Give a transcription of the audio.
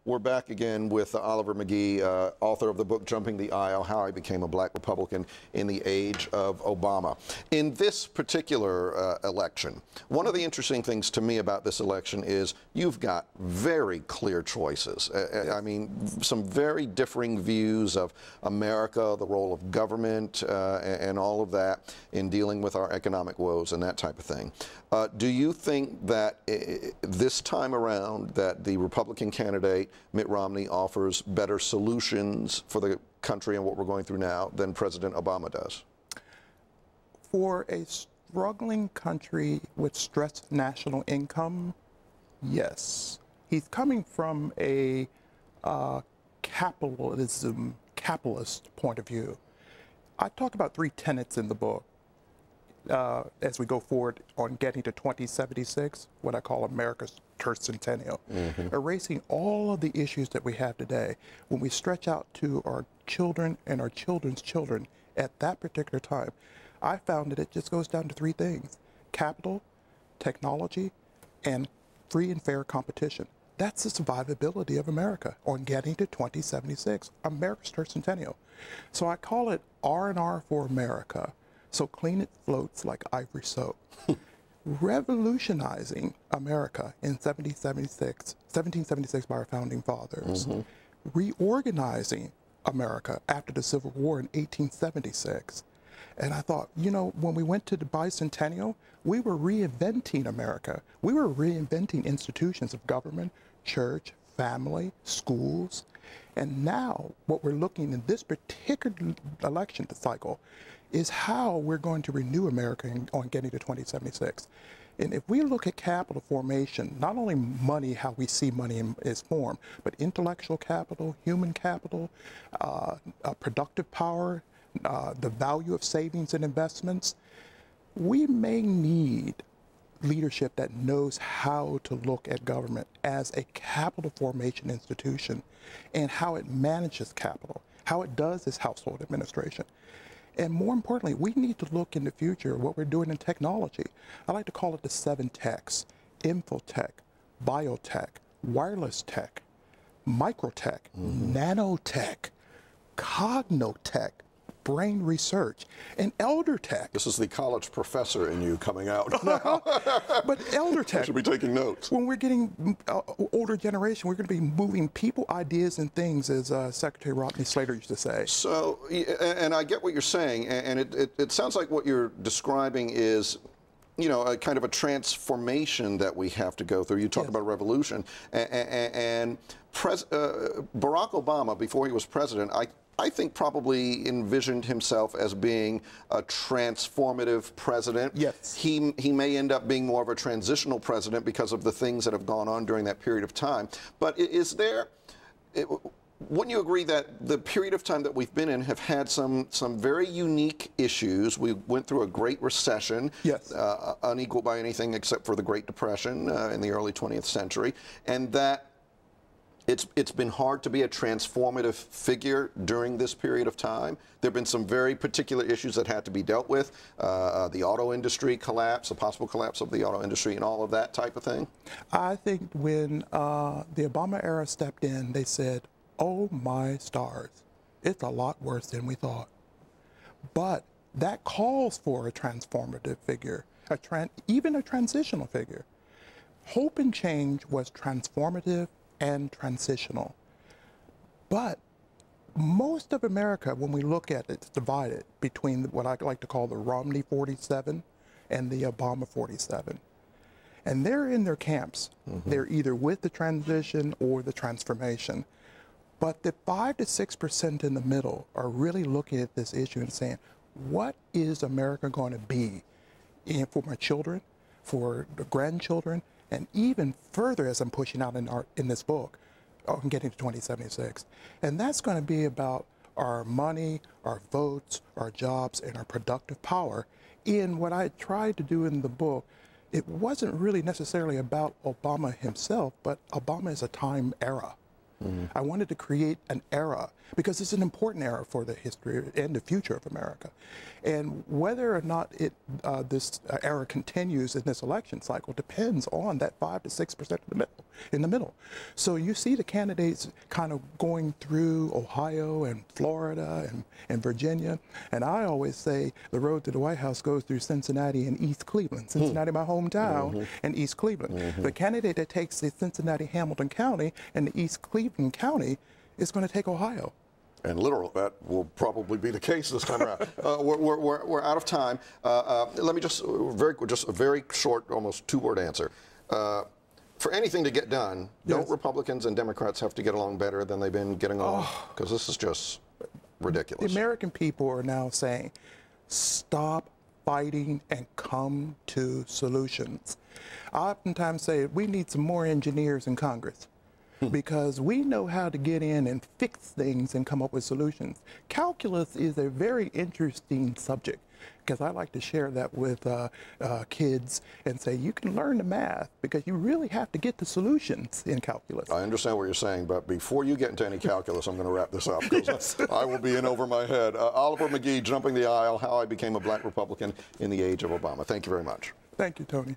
We're back again with Oliver McGee, author of the book Jumping the Aisle, How I Became a Black Republican in the Age of Obama. In this particular election, one of the interesting things to me about this election is you've got very clear choices. I mean, some very differing views of America, the role of government, and all of that in dealing with our economic woes and that type of thing. Do you think that this time around that the Republican candidate, Mitt Romney, offers better solutions for the country and what we're going through now than President Obama does? For a struggling country with stressed national income, yes. He's coming from a capitalist point of view. I talk about three tenets in the book. As we go forward on getting to 2076, what I call America's tercentennial, erasing all of the issues that we have today. When we stretch out to our children and our children's children at that particular time, I found that it just goes down to three things: capital, technology, and free and fair competition. That's the survivability of America on getting to 2076, America's tercentennial. So I call it R&R for America. So clean it floats like ivory soap. Revolutionizing America in 1776 by our founding fathers. Reorganizing America after the Civil War in 1876. And I thought, you know, when we went to the bicentennial, we were reinventing America. We were reinventing institutions of government, church, family, schools. And now what we're looking in this particular election cycle is how we're going to renew America on getting to 2076. And if we look at capital formation, not only money, how we see money is formed, but intellectual capital, human capital, productive power, the value of savings and investments, we may need leadership that knows how to look at government as a capital formation institution and how it manages capital, how it does its household administration. And more importantly, we need to look in the future what we're doing in technology. I like to call it the 7 techs: infotech, biotech, wireless tech, microtech, nanotech, cognotech, brain research, and elder tech. This is the college professor in you coming out now. But elder tech. I should be taking notes. When we're getting older generation, we're going to be moving people, ideas, and things, as Secretary Rodney Slater used to say. So, and I get what you're saying, and it sounds like what you're describing is, you know, a kind of a transformation that we have to go through. You talk about a revolution, and Barack Obama, before he was president, I think probably envisioned himself as being a transformative president. Yes. He may end up being more of a transitional president because of the things that have gone on during that period of time. But wouldn't you agree that the period of time that we've been in have had some very unique issues? We went through a great recession, yes, unequal by anything except for the Great Depression in the early 20th century, and that it's been hard to be a transformative figure during this period of time. There have been some very particular issues that had to be dealt with, the auto industry collapse, the possible collapse of the auto industry, and all of that type of thing. I think when the Obama era stepped in, they said, "Oh my stars, it's a lot worse than we thought." But that calls for a transformative figure, even a transitional figure. Hope and Change was transformative and transitional. But most of America, when we look at it, it's divided between what I like to call the Romney 47 and the Obama 47. And they're in their camps. They're either with the transition or the transformation. But the 5 to 6% in the middle are really looking at this issue and saying, what is America going to be for my children, for the grandchildren, and even further, as I'm pushing out in this book, on getting to 2076. And that's going to be about our money, our votes, our jobs, and our productive power. In what I tried to do in the book, it wasn't really necessarily about Obama himself, but Obama is a time era. I wanted to create an era, because it's an important era for the history and the future of America. And whether or not this era continues in this election cycle depends on that 5 to 6% in the middle. So you see the candidates kind of going through Ohio and Florida and Virginia. And I always say the road to the White House goes through Cincinnati and East Cleveland. Cincinnati, my hometown, and East Cleveland. The candidate that takes the Cincinnati-Hamilton County and the East Cleveland County is going to take Ohio. And literal, that will probably be the case this time around. We're out of time. Let me just a very short, almost two-word answer. For anything to get done, don't Republicans and Democrats have to get along better than they've been getting along? Because this is just ridiculous. The American people are now saying, stop fighting and come to solutions. I oftentimes say we need some more engineers in Congress, because we know how to get in and fix things and come up with solutions. Calculus is a very interesting subject, because I like to share that with kids and say, you can learn the math because you really have to get the solutions in calculus. I understand what you're saying, but before you get into any calculus, I'm going to wrap this up, because I will be in over my head. Oliver McGee, Jumping the Aisle, How I Became a Black Republican in the Age of Obama. Thank you very much. Thank you, Tony.